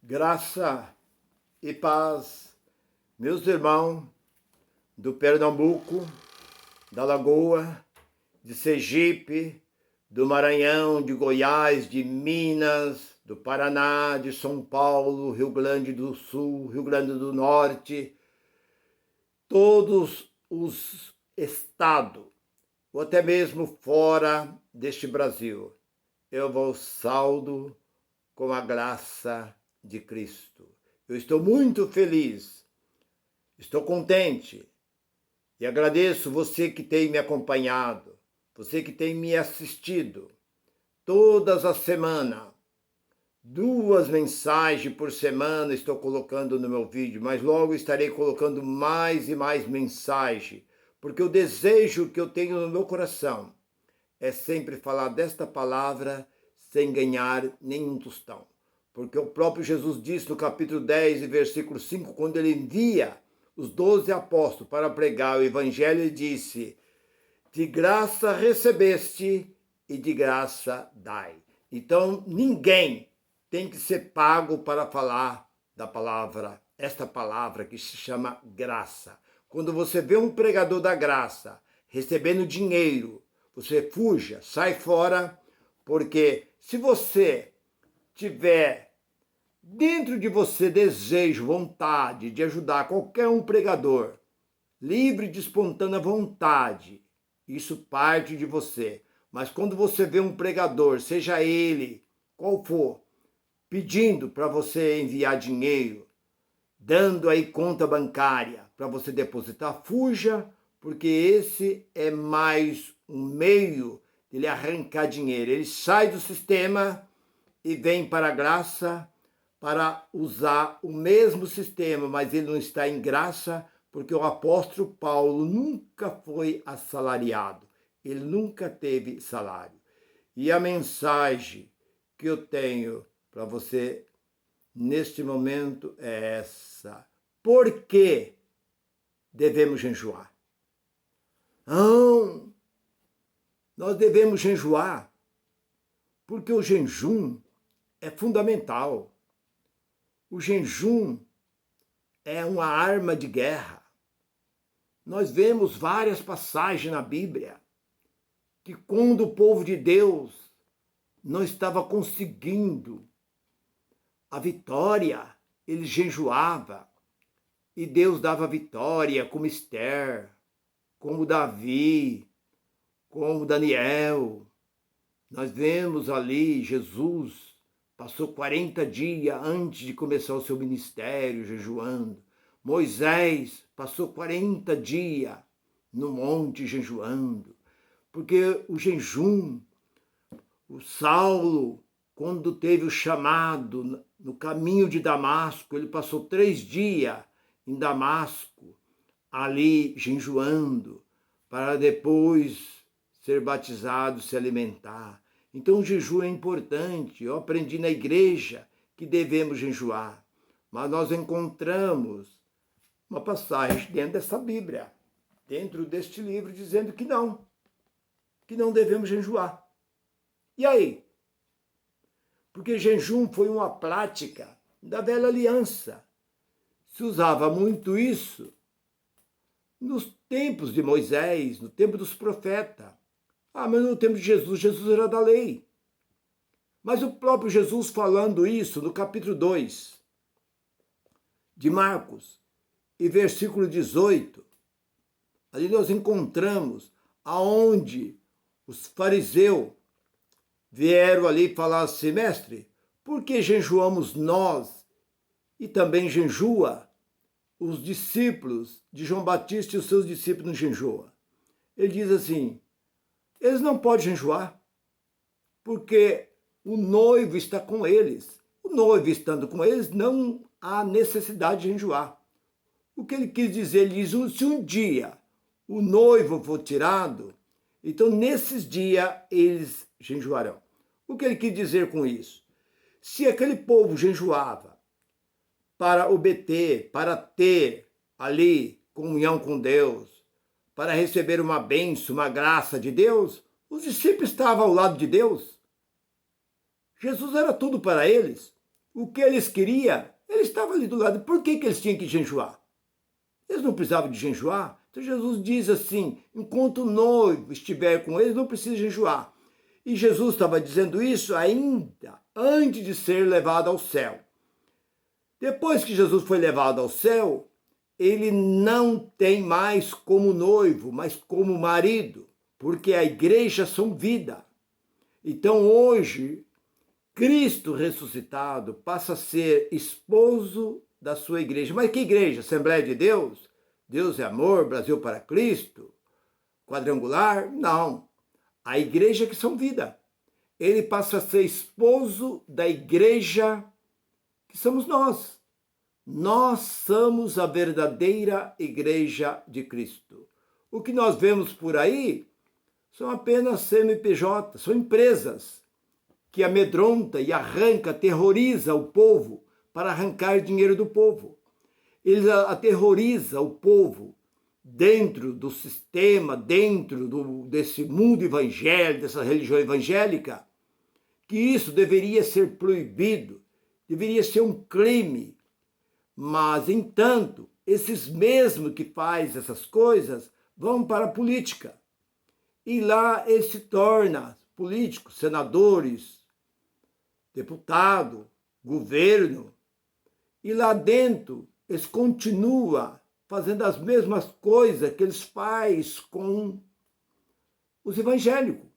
Graça e paz, meus irmãos do Pernambuco, da Lagoa, de Sergipe, do Maranhão, de Goiás, de Minas, do Paraná, de São Paulo, Rio Grande do Sul, Rio Grande do Norte, todos os estados, ou até mesmo fora deste Brasil. Eu vos saúdo com a graça de Cristo. Eu estou muito feliz, estou contente e agradeço você que tem me acompanhado, você que tem me assistido todas as semanas. 2 mensagens por semana estou colocando no meu vídeo, mas logo estarei colocando mais e mais mensagens, porque o desejo que eu tenho no meu coração é sempre falar desta palavra sem ganhar nenhum tostão. Porque o próprio Jesus disse no capítulo 10 e versículo 5, quando ele envia os 12 apóstolos para pregar o evangelho, ele disse: de graça recebeste e de graça dai. Então, ninguém tem que ser pago para falar da palavra, esta palavra que se chama graça. Quando você vê um pregador da graça recebendo dinheiro, você fuja, sai fora, porque se você tiver dentro de você desejo, vontade de ajudar qualquer um pregador, livre de espontânea vontade, isso parte de você. Mas quando você vê um pregador, seja ele qual for, pedindo para você enviar dinheiro, dando aí conta bancária para você depositar, fuja, porque esse é mais um meio de ele arrancar dinheiro. Ele sai do sistema e vem para a graça para usar o mesmo sistema, mas ele não está em graça, porque o apóstolo Paulo nunca foi assalariado, ele nunca teve salário. E a mensagem que eu tenho para você neste momento é essa: por que devemos jejuar? Não, nós devemos jejuar porque o jejum é fundamental. O jejum é uma arma de guerra. Nós vemos várias passagens na Bíblia que quando o povo de Deus não estava conseguindo a vitória, ele jejuava e Deus dava vitória, como Esther, como Davi, como Daniel. Nós vemos ali Jesus passou 40 dias antes de começar o seu ministério jejuando. Moisés passou 40 dias no monte jejuando. Porque o jejum, o Saulo, quando teve o chamado no caminho de Damasco, ele passou 3 dias em Damasco, ali jejuando, para depois ser batizado, se alimentar. Então o jejum é importante. Eu aprendi na igreja que devemos jejuar. Mas nós encontramos uma passagem dentro dessa Bíblia, dentro deste livro, dizendo que não devemos jejuar. E aí? Porque jejum foi uma prática da velha aliança. Se usava muito isso nos tempos de Moisés, no tempo dos profetas. Mas no tempo de Jesus, Jesus era da lei. Mas o próprio Jesus falando isso no capítulo 2 de Marcos e versículo 18, ali nós encontramos aonde os fariseus vieram ali falar assim: mestre, por que jejuamos nós e também jejua os discípulos de João Batista e os seus discípulos não jejuam? Ele diz assim: eles não podem jejuar, porque o noivo está com eles. O noivo estando com eles, não há necessidade de jejuar. O que ele quis dizer? Ele diz: se um dia o noivo for tirado, então nesses dias eles jejuarão. O que ele quis dizer com isso? Se aquele povo jejuava para obter, para ter ali comunhão com Deus, para receber uma bênção, uma graça de Deus, os discípulos estavam ao lado de Deus. Jesus era tudo para eles. o que eles queriam, eles estavam ali do lado. Por que eles tinham que jejuar? Eles não precisavam de jejuar. Então Jesus diz assim, enquanto o noivo estiver com eles, não precisa jejuar. E Jesus estava dizendo isso ainda antes de ser levado ao céu. Depois que Jesus foi levado ao céu, ele não tem mais como noivo, mas como marido, porque a igreja são vida. Então hoje, Cristo ressuscitado passa a ser esposo da sua igreja. Mas que igreja? Assembleia de Deus? Deus é amor, Brasil para Cristo? Quadrangular? Não. A igreja que são vida. Ele passa a ser esposo da igreja que somos nós. Nós somos a verdadeira igreja de Cristo. O que nós vemos por aí são apenas CNPJ, são empresas que amedronta e arranca, aterroriza o povo para arrancar dinheiro do povo. Ele aterroriza o povo dentro do sistema, dentro desse mundo evangélico, dessa religião evangélica, que isso deveria ser proibido, deveria ser um crime. Mas, entanto, esses mesmos que fazem essas coisas vão para a política. E lá eles se tornam políticos, senadores, deputado, governo. E lá dentro eles continuam fazendo as mesmas coisas que eles fazem com os evangélicos.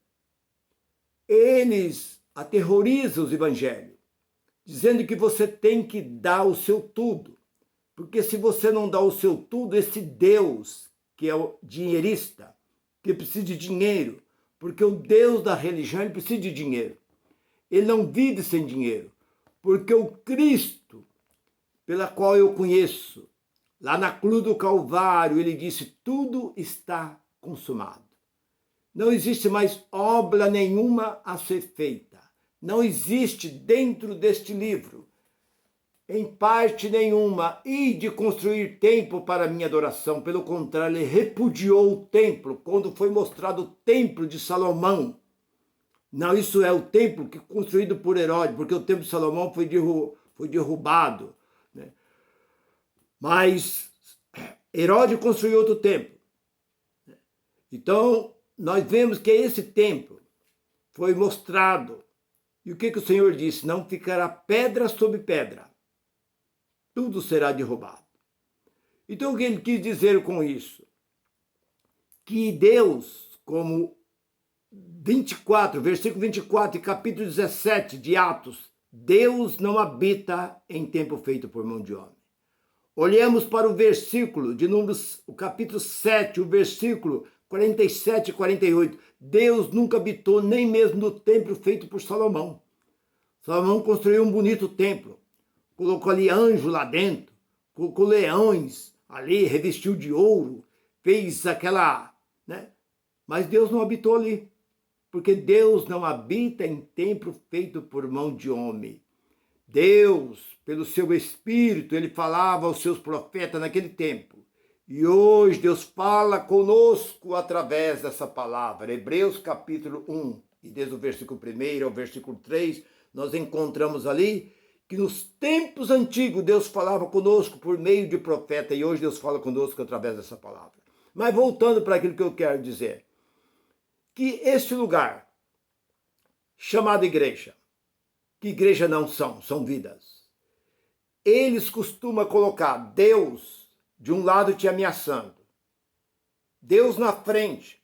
Eles aterrorizam os evangélicos, dizendo que você tem que dar o seu tudo. Porque se você não dá o seu tudo, esse Deus, que é o dinheirista, que precisa de dinheiro, porque o Deus da religião ele precisa de dinheiro. Ele não vive sem dinheiro, porque o Cristo, pela qual eu conheço, lá na cruz do Calvário, ele disse, tudo está consumado. Não existe mais obra nenhuma a ser feita. Não existe dentro deste livro, em parte nenhuma, e de construir templo para minha adoração. Pelo contrário, ele repudiou o templo quando foi mostrado o templo de Salomão. Não, isso é o templo que construído por Herodes, porque o templo de Salomão foi derrubado. Né? Mas Herodes construiu outro templo. Então, nós vemos que esse templo foi mostrado. E o que o Senhor disse? Não ficará pedra sobre pedra. Tudo será derrubado. Então, o que ele quis dizer com isso? Que Deus, como 24, versículo 24 e capítulo 17 de Atos, Deus não habita em templo feito por mão de homem. Olhemos para o versículo de Números, o capítulo 7, o versículo 47 e 48. Deus nunca habitou nem mesmo no templo feito por Salomão. Salomão construiu um bonito templo, colocou ali anjo lá dentro, colocou leões ali, revestiu de ouro, fez aquela, né? Mas Deus não habitou ali, porque Deus não habita em templo feito por mão de homem. Deus, pelo seu Espírito, ele falava aos seus profetas naquele tempo. E hoje Deus fala conosco através dessa palavra. Hebreus capítulo 1, e desde o versículo 1 ao versículo 3, nós encontramos ali que nos tempos antigos Deus falava conosco por meio de profeta, e hoje Deus fala conosco através dessa palavra. Mas voltando para aquilo que eu quero dizer, que este lugar, chamado igreja, que igreja não são vidas. Eles costumam colocar Deus de um lado te ameaçando, Deus na frente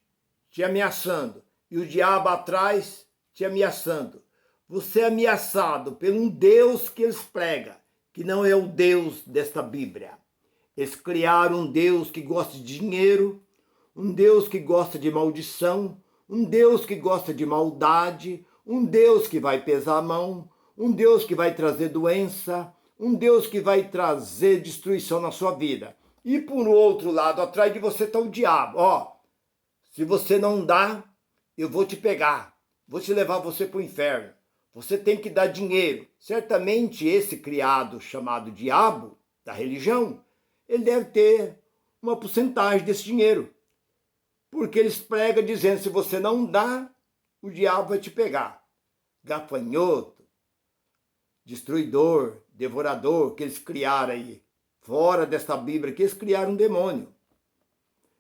te ameaçando e o diabo atrás te ameaçando. Você é ameaçado por um Deus que eles pregam, que não é o Deus desta Bíblia. Eles criaram um Deus que gosta de dinheiro, um Deus que gosta de maldição, um Deus que gosta de maldade, um Deus que vai pesar a mão, um Deus que vai trazer doença, um Deus que vai trazer destruição na sua vida. E por outro lado, atrás de você está o diabo. Ó, se você não dá, eu vou te pegar, vou te levar você para o inferno. Você tem que dar dinheiro. Certamente esse criado chamado diabo, da religião, ele deve ter uma porcentagem desse dinheiro. Porque eles pregam dizendo, se você não dá, o diabo vai te pegar. Gafanhoto, destruidor, devorador que eles criaram aí, fora desta Bíblia, que eles criaram um demônio.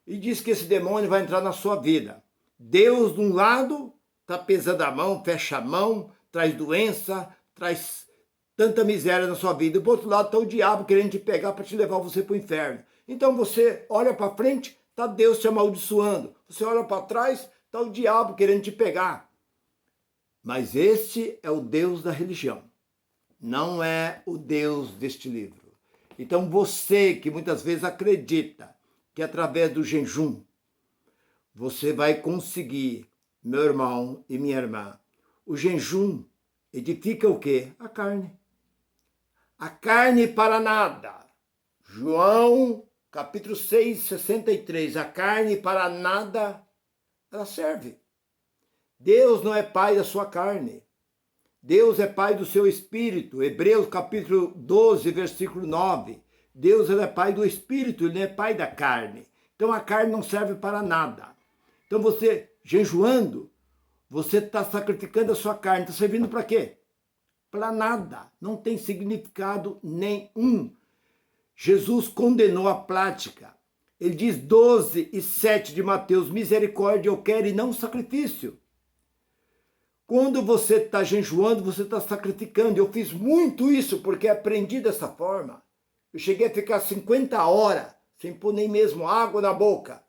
E diz que esse demônio vai entrar na sua vida. Deus, de um lado, está pesando a mão, fecha a mão, traz doença, traz tanta miséria na sua vida. E do outro lado está o diabo querendo te pegar para te levar você para o inferno. Então você olha para frente, está Deus te amaldiçoando. Você olha para trás, está o diabo querendo te pegar. Mas este é o Deus da religião. Não é o Deus deste livro. Então você que muitas vezes acredita que através do jejum você vai conseguir, meu irmão e minha irmã, o jejum edifica o quê? A carne. A carne para nada. João, capítulo 6, 63. A carne para nada, ela serve. Deus não é pai da sua carne. Deus é pai do seu espírito. Hebreus, capítulo 12, versículo 9. Deus ele é pai do espírito, ele não é pai da carne. Então a carne não serve para nada. Então você, jejuando, você está sacrificando a sua carne. Está servindo para quê? Para nada. Não tem significado nenhum. Jesus condenou a prática. Ele diz 12 e 7 de Mateus, misericórdia eu quero e não sacrifício. Quando você está jejuando, você está sacrificando. Eu fiz muito isso porque aprendi dessa forma. Eu cheguei a ficar 50 horas sem pôr nem mesmo água na boca.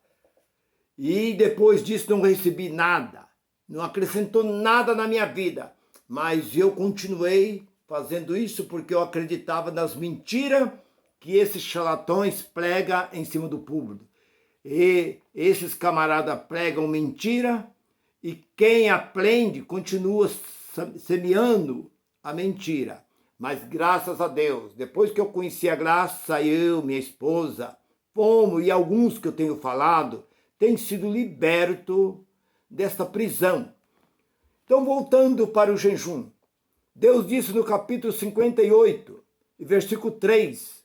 E depois disso não recebi nada. Não acrescentou nada na minha vida. Mas eu continuei fazendo isso porque eu acreditava nas mentiras que esses charlatões pregam em cima do público. E esses camaradas pregam mentira e quem aprende continua semeando a mentira. Mas graças a Deus, depois que eu conheci a graça, eu, minha esposa, fomos, e alguns que eu tenho falado, têm sido libertos desta prisão. Então, voltando para o jejum, Deus disse no capítulo 58, versículo 3,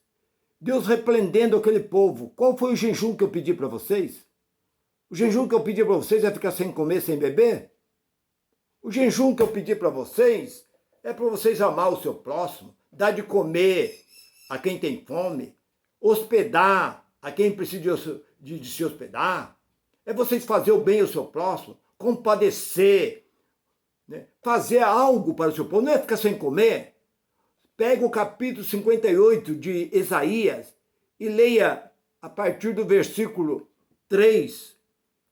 Deus repreendendo aquele povo. Qual foi o jejum que eu pedi para vocês? O jejum que eu pedi para vocês é ficar sem comer, sem beber? O jejum que eu pedi para vocês é para vocês amar o seu próximo, dar de comer a quem tem fome, hospedar a quem precisa de se hospedar. É vocês fazer o bem ao seu próximo, compadecer, né? Fazer algo para o seu povo, não é ficar sem comer. Pega o capítulo 58 de Isaías e leia a partir do versículo 3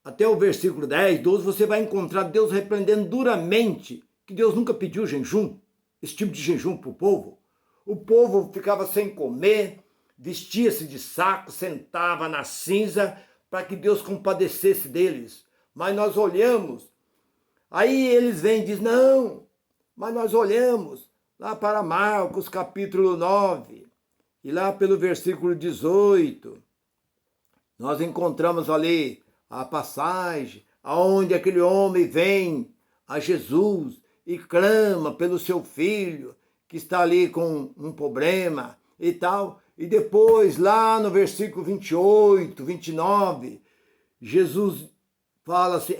até o versículo 10, 12, você vai encontrar Deus repreendendo duramente que Deus nunca pediu jejum, esse tipo de jejum para o povo. O povo ficava sem comer, vestia-se de saco, sentava na cinza para que Deus compadecesse deles. Mas nós olhamos, aí eles vêm e dizem, não, mas nós olhamos lá para Marcos capítulo 9, e lá pelo versículo 18, nós encontramos ali a passagem onde aquele homem vem a Jesus e clama pelo seu filho, que está ali com um problema e tal. E depois, lá no versículo 28, 29, Jesus fala assim,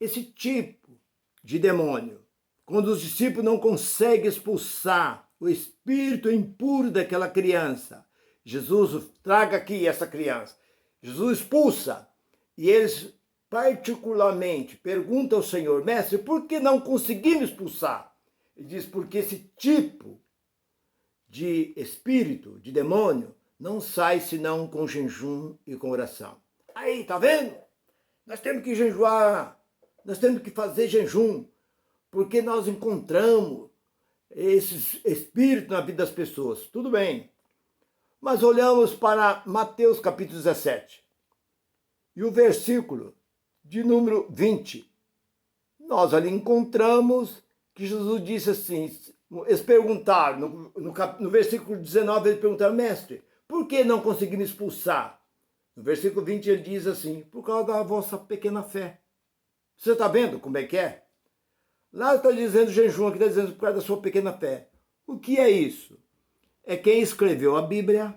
esse tipo de demônio, quando os discípulos não conseguem expulsar o espírito impuro daquela criança, Jesus traga aqui essa criança, Jesus expulsa, e eles particularmente perguntam ao Senhor, mestre, por que não conseguimos expulsar? Ele diz, porque esse tipo de espírito, de demônio, não sai senão com jejum e com oração. Aí, tá vendo? Nós temos que jejuar, nós temos que fazer jejum, porque nós encontramos esses espíritos na vida das pessoas. Tudo bem. Mas olhamos para Mateus capítulo 17. E o versículo de número 20. Nós ali encontramos que Jesus disse assim, eles perguntaram, no versículo 19, eles perguntaram, mestre, por que não conseguimos expulsar? No versículo 20 ele diz assim, por causa da vossa pequena fé. Você está vendo como é que é? Lá está dizendo jejum, aqui está dizendo por causa da sua pequena fé. O que é isso? É quem escreveu a Bíblia,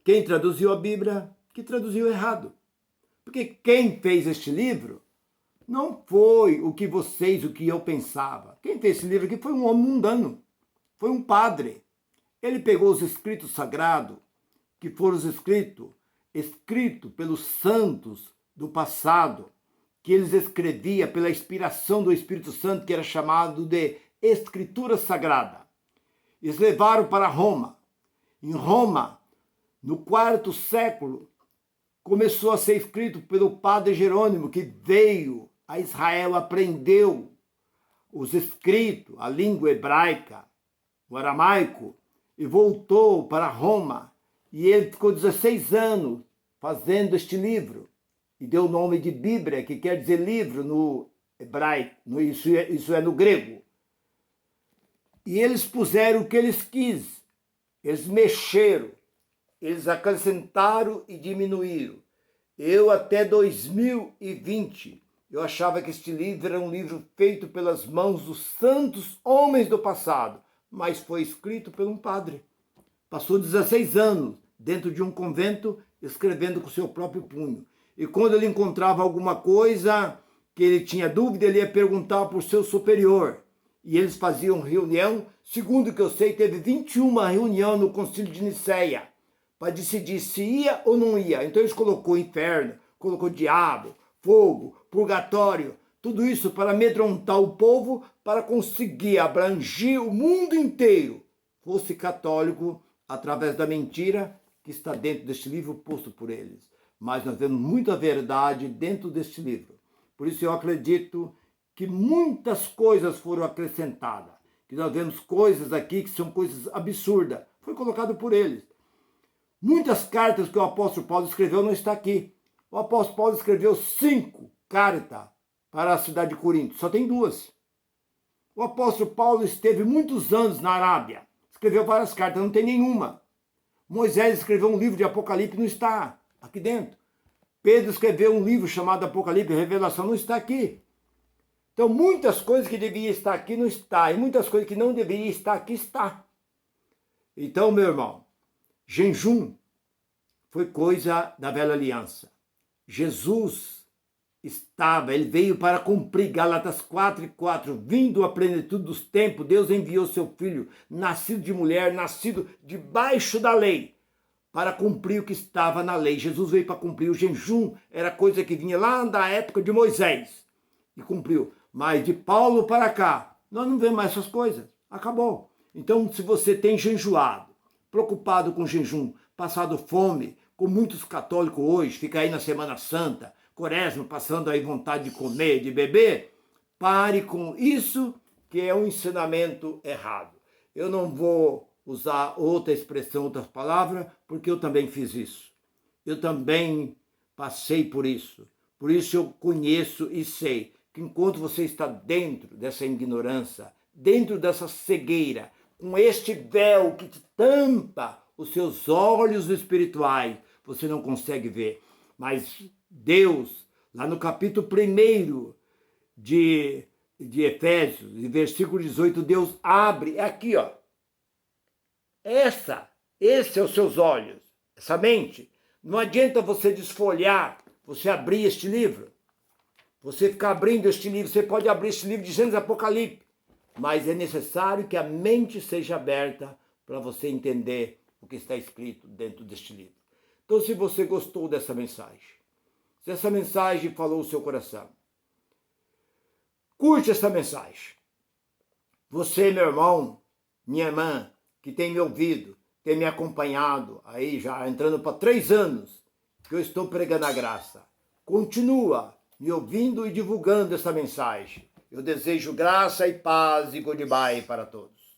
quem traduziu a Bíblia, que traduziu errado. Porque quem fez este livro não foi o que eu pensava. Quem fez esse livro aqui foi um homem mundano. foi um padre. Ele pegou os escritos sagrados, que foram os escritos pelos santos do passado, que eles escreviam pela inspiração do Espírito Santo, que era chamado de Escritura Sagrada. Eles levaram para Roma. Em Roma, no quarto século, começou a ser escrito pelo padre Jerônimo, que veio a Israel, aprendeu os escritos, a língua hebraica, o aramaico, e voltou para Roma. E ele ficou 16 anos fazendo este livro. E deu o nome de Bíblia, que quer dizer livro no hebraico, isso é no grego. E eles puseram o que eles quis. Eles mexeram, eles acrescentaram e diminuíram. Eu até 2020, eu achava que este livro era um livro feito pelas mãos dos santos homens do passado, mas foi escrito por um padre. Passou 16 anos dentro de um convento, escrevendo com seu próprio punho. E quando ele encontrava alguma coisa que ele tinha dúvida, ele ia perguntar para o seu superior. E eles faziam reunião. Segundo o que eu sei, teve 21 reuniões no Concílio de Nicéia para decidir se ia ou não ia. Então eles colocou inferno, colocou diabo, fogo, purgatório, tudo isso para amedrontar o povo, para conseguir abranger o mundo inteiro, fosse católico, através da mentira que está dentro deste livro posto por eles. Mas nós vemos muita verdade dentro deste livro. Por isso eu acredito que muitas coisas foram acrescentadas, que nós vemos coisas aqui que são coisas absurdas, foi colocado por eles. Muitas cartas que o apóstolo Paulo escreveu não está aqui. O apóstolo Paulo escreveu 5 cartas para a cidade de Corinto, só tem 2. O apóstolo Paulo esteve muitos anos na Arábia, escreveu várias cartas, não tem nenhuma. Moisés escreveu um livro de Apocalipse, não está aqui dentro. Pedro escreveu um livro chamado Apocalipse, Revelação, não está aqui. Então, muitas coisas que deveriam estar aqui não está, e muitas coisas que não deveriam estar aqui está. Então, meu irmão, jejum foi coisa da velha aliança. Jesus ele veio para cumprir Gálatas 4:4, vindo à plenitude dos tempos, Deus enviou seu filho, nascido de mulher, nascido debaixo da lei, para cumprir o que estava na lei. Jesus veio para cumprir. O jejum era coisa que vinha lá da época de Moisés e cumpriu. Mas de Paulo para cá, nós não vemos mais essas coisas. Acabou. Então, se você tem jejuado, preocupado com jejum, passado fome, como muitos católicos hoje, fica aí na Semana Santa, Quaresma, passando aí vontade de comer, de beber, pare com isso, que é um ensinamento errado. Eu não vou usar outra expressão, outras palavras, porque eu também fiz isso. Eu também passei por isso. Por isso eu conheço e sei que enquanto você está dentro dessa ignorância, dentro dessa cegueira, com este véu que te tampa os seus olhos espirituais, você não consegue ver. Mas Deus, lá no capítulo 1 de Efésios, em versículo 18, Deus abre, é aqui, ó. Esse é os seus olhos, essa mente. Não adianta você desfolhar, você abrir este livro, você ficar abrindo este livro, você pode abrir este livro de Gênesis e Apocalipse, mas é necessário que a mente seja aberta para você entender o que está escrito dentro deste livro. Então, se você gostou dessa mensagem, se essa mensagem falou o seu coração, curte essa mensagem. Você, meu irmão, minha irmã, que tem me ouvido, tem me acompanhado, aí já entrando para 3 anos, que eu estou pregando a graça. Continua me ouvindo e divulgando essa mensagem. Eu desejo graça e paz e goodbye para todos.